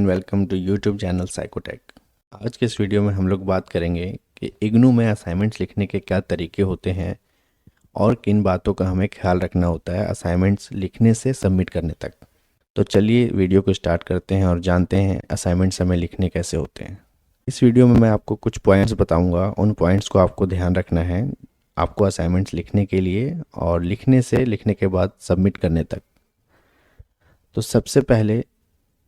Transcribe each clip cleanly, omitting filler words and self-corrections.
And welcome to YouTube channel Psychotech. आज के इस वीडियो में हम लोग बात करेंगे कि इग्नू में असाइनमेंट्स लिखने के क्या तरीके होते हैं और किन बातों का हमें ख्याल रखना होता है असाइनमेंट्स लिखने से सबमिट करने तक। तो चलिए वीडियो को स्टार्ट करते हैं और जानते हैं असाइनमेंट्स हमें लिखने कैसे होते हैं। इस वीडियो में मैं आपको कुछ पॉइंट्स बताऊँगा, उन पॉइंट्स को आपको ध्यान रखना है आपको असाइनमेंट्स लिखने के लिए और लिखने से लिखने के बाद सबमिट करने तक। तो सबसे पहले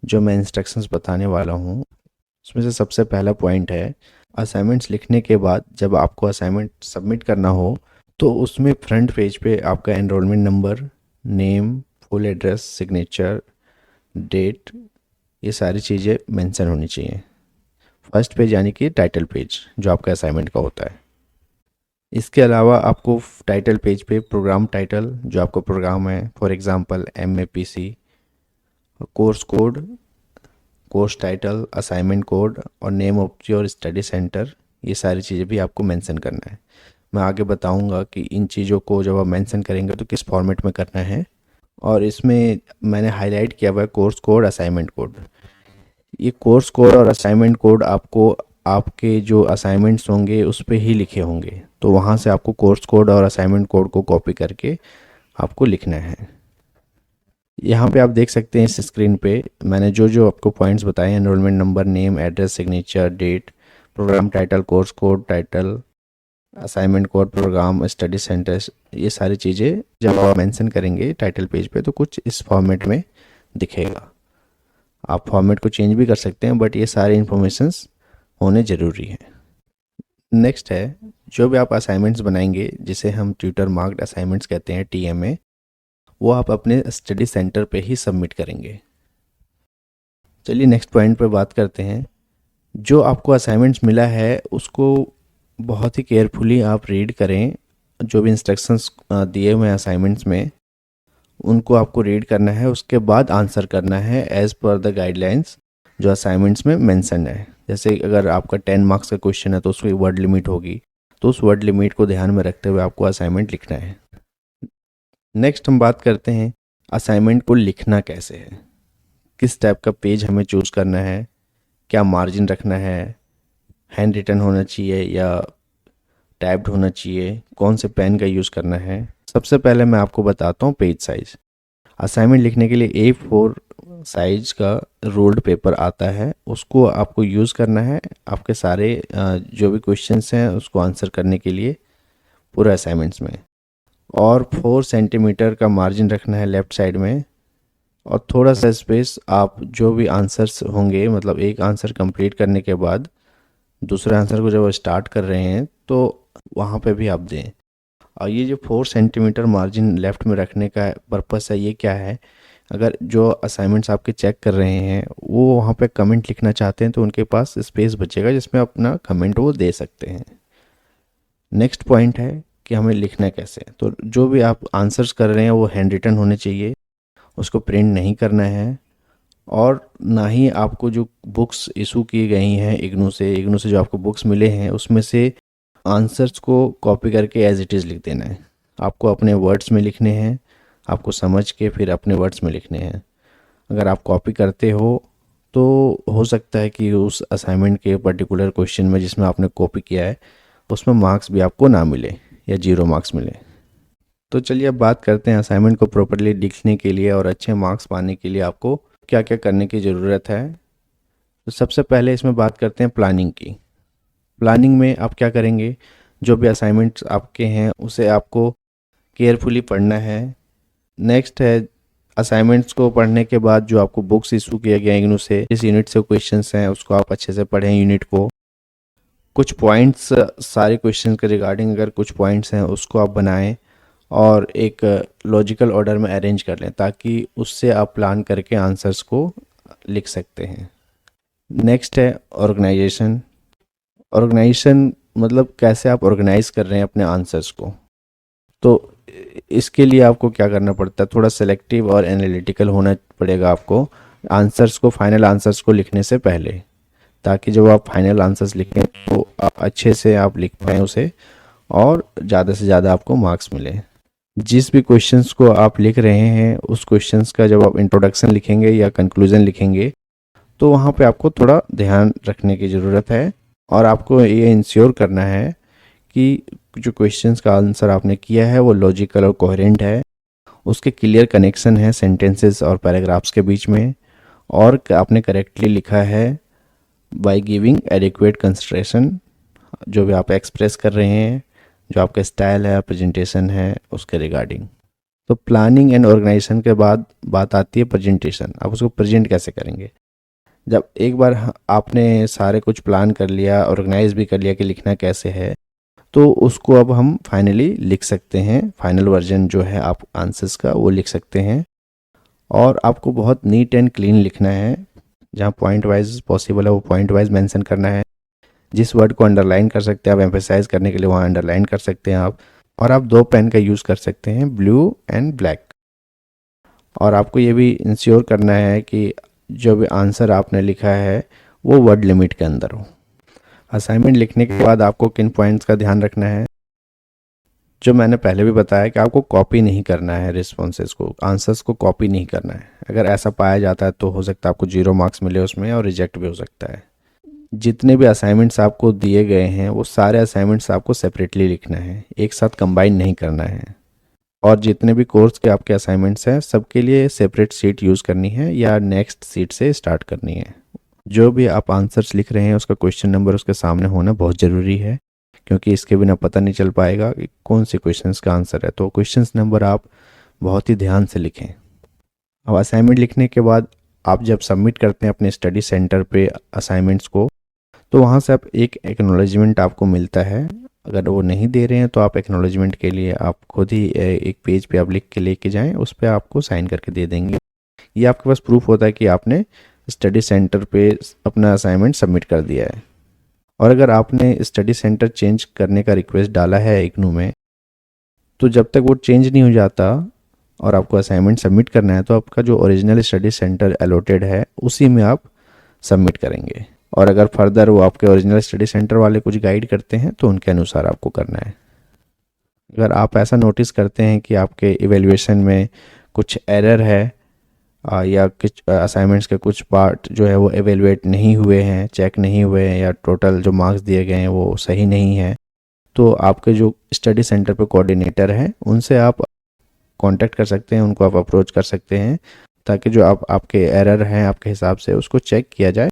जो मैं इंस्ट्रक्शंस बताने वाला हूँ उसमें से सबसे पहला पॉइंट है, असाइनमेंट्स लिखने के बाद जब आपको असाइनमेंट सबमिट करना हो तो उसमें फ्रंट पेज पे आपका enrolment number, name, full address, signature, date, ये सारी चीज़ें मेंशन होनी चाहिए। फर्स्ट पेज यानी कि टाइटल पेज जो आपका असाइनमेंट का होता है। इसके अलावा आपको टाइटल पेज पे प्रोग्राम टाइटल जो आपका प्रोग्राम है, for example MAPC, course code, course title, assignment code और name of your study centre, ये सारी चीज़ें भी आपको मेंशन करना है। मैं आगे बताऊंगा कि इन चीज़ों को जब आप मेंशन करेंगे तो किस फॉर्मेट में करना है। और इसमें मैंने हाईलाइट किया हुआ है कोर्स कोड, असाइनमेंट कोड। ये कोर्स कोड और असाइनमेंट कोड आपको आपके जो असाइनमेंट्स होंगे उस पर ही लिखे होंगे, तो वहाँ से आपको कोर्स कोड और असाइनमेंट कोड को कॉपी करके आपको लिखना है। यहाँ पे आप देख सकते हैं इस स्क्रीन पे मैंने जो जो आपको पॉइंट्स बताए हैं, enrolment number, name, address, signature, date, programme title, course code title, assignment code, programme, study centre, ये सारी चीज़ें जब आप मेंशन करेंगे टाइटल पेज पे तो कुछ इस फॉर्मेट में दिखेगा। आप फॉर्मेट को चेंज भी कर सकते हैं, बट ये सारे इन्फॉर्मेशंस होने ज़रूरी है। नेक्स्ट है, जो भी आप असाइनमेंट्स बनाएंगे जिसे हम ट्यूटर मार्क्ड असाइनमेंट्स कहते हैं, TMA, वो आप अपने स्टडी सेंटर पे ही सबमिट करेंगे। चलिए नेक्स्ट पॉइंट पे बात करते हैं। जो आपको असाइनमेंट्स मिला है उसको बहुत ही केयरफुली आप रीड करें। जो भी इंस्ट्रक्शंस दिए हुए हैं असाइनमेंट्स में उनको आपको रीड करना है, उसके बाद आंसर करना है एज़ पर द गाइडलाइंस जो असाइनमेंट्स में मेंशन है। जैसे अगर आपका 10 मार्क्स का क्वेश्चन है तो उसकी वर्ड लिमिट होगी, तो उस वर्ड लिमिट को ध्यान में रखते हुए आपको असाइनमेंट लिखना है। नेक्स्ट हम बात करते हैं असाइनमेंट को लिखना कैसे है, किस टाइप का पेज हमें चूज़ करना है, क्या मार्जिन रखना है, हैंड रिटन होना चाहिए या टाइप्ड होना चाहिए, कौन से पेन का यूज़ करना है। सबसे पहले मैं आपको बताता हूँ पेज साइज़। असाइनमेंट लिखने के लिए A4 साइज का रोल्ड पेपर आता है, उसको आपको यूज़ करना है आपके सारे जो भी क्वेश्चंस हैं उसको आंसर करने के लिए पूरे असाइनमेंट्स में। और 4 सेंटीमीटर का मार्जिन रखना है लेफ़्ट साइड में, और थोड़ा सा स्पेस आप जो भी आंसर्स होंगे, मतलब एक आंसर कंप्लीट करने के बाद दूसरे आंसर को जब स्टार्ट कर रहे हैं तो वहाँ पे भी आप दें। और ये जो 4 सेंटीमीटर मार्जिन लेफ़्ट में रखने का पर्पस है, ये क्या है, अगर जो असाइनमेंट्स आपके चेक कर रहे हैं वो वहाँ पे कमेंट लिखना चाहते हैं तो उनके पास स्पेस बचेगा जिसमें अपना कमेंट वो दे सकते हैं। नेक्स्ट पॉइंट है कि हमें लिखना कैसे है। तो जो भी आप आंसर्स कर रहे हैं वो हैंड रिटन होने चाहिए, उसको प्रिंट नहीं करना है। और ना ही आपको जो बुक्स इशू की गई हैं इग्नू से जो आपको बुक्स मिले हैं उसमें से आंसर्स को कॉपी करके एज इट इज़ लिख देना है। आपको अपने वर्ड्स में लिखने हैं, आपको समझ के फिर अपने वर्ड्स में लिखने हैं। अगर आप कॉपी करते हो तो हो सकता है कि उस असाइनमेंट के पर्टिकुलर क्वेश्चन में जिसमें आपने कॉपी किया है उसमें मार्क्स भी आपको ना मिले या 0 मार्क्स मिले। तो चलिए अब बात करते हैं असाइनमेंट को प्रॉपर्ली लिखने के लिए और अच्छे मार्क्स पाने के लिए आपको क्या क्या करने की ज़रूरत है। तो सबसे पहले इसमें बात करते हैं प्लानिंग की। प्लानिंग में आप क्या करेंगे, जो भी असाइनमेंट्स आपके हैं उसे आपको केयरफुली पढ़ना है। नेक्स्ट है, असाइनमेंट्स को पढ़ने के बाद जो आपको बुक्स इशू किया गया इग्नू से, जिस यूनिट से क्वेश्चंस हैं उसको आप अच्छे से पढ़ें यूनिट को। कुछ पॉइंट्स, सारे क्वेश्चन के रिगार्डिंग अगर कुछ पॉइंट्स हैं उसको आप बनाएं और एक लॉजिकल ऑर्डर में अरेंज कर लें ताकि उससे आप प्लान करके आंसर्स को लिख सकते हैं। नेक्स्ट है ऑर्गेनाइजेशन। ऑर्गेनाइजेशन मतलब कैसे आप ऑर्गेनाइज कर रहे हैं अपने आंसर्स को। तो इसके लिए आपको क्या करना पड़ता है, थोड़ा सेलेक्टिव और एनालिटिकल होना पड़ेगा आपको आंसर्स को, फाइनल आंसर्स को लिखने से पहले, ताकि जब आप फाइनल आंसर्स लिखें तो आप अच्छे से आप लिख पाएँ उसे और ज़्यादा से ज़्यादा आपको मार्क्स मिले। जिस भी क्वेश्चंस को आप लिख रहे हैं उस क्वेश्चंस का जब आप इंट्रोडक्शन लिखेंगे या कंक्लूजन लिखेंगे तो वहाँ पे आपको थोड़ा ध्यान रखने की ज़रूरत है और आपको ये इंश्योर करना है कि जो क्वेश्चंस का आंसर आपने किया है वो लॉजिकल और कोहेरेंट है, उसके क्लियर कनेक्शन है सेंटेंसेस और पैराग्राफ्स के बीच में, और आपने करेक्टली लिखा है बाय गिविंग एडिक्वेट कंसिडरेशन, जो भी आप एक्सप्रेस कर रहे हैं, जो आपका स्टाइल है, प्रेजेंटेशन है, उसके रिगार्डिंग। तो प्लानिंग एंड ऑर्गेनाइजेशन के बाद बात आती है प्रेजेंटेशन। आप उसको प्रेजेंट कैसे करेंगे? जब एक बार आपने सारे कुछ प्लान कर लिया, ऑर्गेनाइज भी कर लिया कि लिखना कैसे है, तो उसको अब हम फाइनली लिख सकते हैं। फाइनल वर्जन जो है आप आंसर्स का वो लिख सकते हैं। और आपको बहुत नीट एंड क्लीन लिखना है, जहाँ पॉइंट वाइज पॉसिबल है वो पॉइंट वाइज मेंशन करना है। जिस वर्ड को अंडरलाइन कर सकते हैं आप एम्फेसाइज करने के लिए वहाँ अंडरलाइन कर सकते हैं आप। और आप 2 पेन का यूज़ कर सकते हैं, ब्लू एंड ब्लैक। और आपको ये भी इंश्योर करना है कि जो भी आंसर आपने लिखा है वो वर्ड लिमिट के अंदर हो। असाइनमेंट लिखने के बाद आपको किन पॉइंट्स का ध्यान रखना है? जो मैंने पहले भी बताया कि आपको कॉपी नहीं करना है, रिस्पॉन्सेस को, आंसर्स को कॉपी नहीं करना है। अगर ऐसा पाया जाता है तो हो सकता है आपको 0 मार्क्स मिले उसमें और रिजेक्ट भी हो सकता है। जितने भी असाइनमेंट्स आपको दिए गए हैं वो सारे असाइनमेंट्स आपको सेपरेटली लिखना है, एक साथ कंबाइन नहीं करना है। और जितने भी कोर्स के आपके असाइनमेंट्स हैं सबके लिए सेपरेट सीट यूज़ करनी है या नेक्स्ट सीट से स्टार्ट करनी है। जो भी आप आंसर्स लिख रहे हैं उसका क्वेश्चन नंबर उसके सामने होना बहुत ज़रूरी है, क्योंकि इसके बिना पता नहीं चल पाएगा कि कौन से क्वेश्चंस का आंसर है। तो क्वेश्चंस नंबर आप बहुत ही ध्यान से लिखें। अब असाइनमेंट लिखने के बाद आप जब सबमिट करते हैं अपने स्टडी सेंटर पे असाइनमेंट्स को, तो वहाँ से आप एक एक्नॉलेजमेंट आपको मिलता है। अगर वो नहीं दे रहे हैं तो आप एक्नॉलेजमेंट के लिए आप खुद ही एक पेज पे आप लिख के लेके जाएं, उस पर आपको साइन करके दे देंगे। ये आपके पास प्रूफ होता है कि आपने स्टडी सेंटर पे अपना असाइनमेंट सबमिट कर दिया है। और अगर आपने स्टडी सेंटर चेंज करने का रिक्वेस्ट डाला है इग्नू में, तो जब तक वो चेंज नहीं हो जाता और आपको असाइनमेंट सबमिट करना है, तो आपका जो ओरिजिनल स्टडी सेंटर अलॉटेड है उसी में आप सबमिट करेंगे। और अगर फर्दर वो आपके ओरिजिनल स्टडी सेंटर वाले कुछ गाइड करते हैं तो उनके अनुसार आपको करना है। अगर आप ऐसा नोटिस करते हैं कि आपके इवेल्युएशन में कुछ एरर है या कुछ असाइनमेंट्स के कुछ पार्ट जो है वो एवेलुएट नहीं हुए हैं, चेक नहीं हुए हैं, या टोटल जो मार्क्स दिए गए हैं वो सही नहीं है, तो आपके जो स्टडी सेंटर पे कोऑर्डिनेटर हैं उनसे आप कांटेक्ट कर सकते हैं, उनको आप अप्रोच कर सकते हैं, ताकि जो आपके एरर हैं आपके हिसाब से उसको चेक किया जाए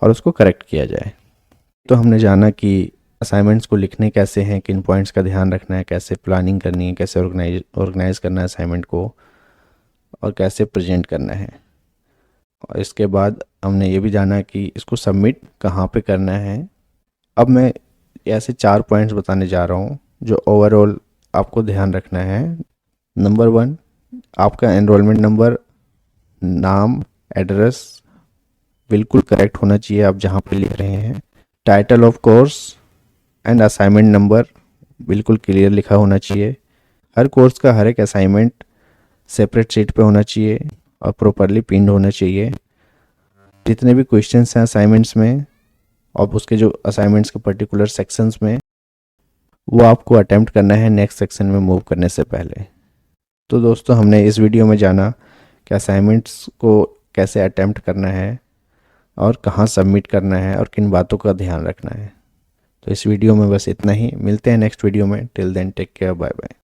और उसको करेक्ट किया जाए। तो हमने जाना कि असाइनमेंट्स को लिखने कैसे हैं, किन पॉइंट्स का ध्यान रखना है, कैसे प्लानिंग करनी है, कैसे ऑर्गेनाइज करना है असाइनमेंट को, और कैसे प्रेजेंट करना है। और इसके बाद हमने ये भी जाना कि इसको सबमिट कहाँ पे करना है। अब मैं ऐसे 4 पॉइंट्स बताने जा रहा हूँ जो ओवरऑल आपको ध्यान रखना है। नंबर 1, आपका एनरोलमेंट नंबर, नाम, एड्रेस बिल्कुल करेक्ट होना चाहिए आप जहाँ पे लिख रहे हैं। Title of course and assignment number बिल्कुल क्लियर लिखा होना चाहिए। हर कोर्स का हर एक असाइनमेंट सेपरेट शीट पे होना चाहिए और प्रॉपरली पिन्ड होना चाहिए। जितने भी क्वेश्चंस हैं असाइनमेंट्स में और उसके जो असाइनमेंट्स के पर्टिकुलर सेक्शंस में, वो आपको अटेम्प्ट करना है नेक्स्ट सेक्शन में मूव करने से पहले। तो दोस्तों, हमने इस वीडियो में जाना कि असाइनमेंट्स को कैसे अटेम्प्ट करना है और कहाँ सबमिट करना है और किन बातों का ध्यान रखना है। तो इस वीडियो में बस इतना ही। मिलते हैं नेक्स्ट वीडियो में। Till then take care, bye bye.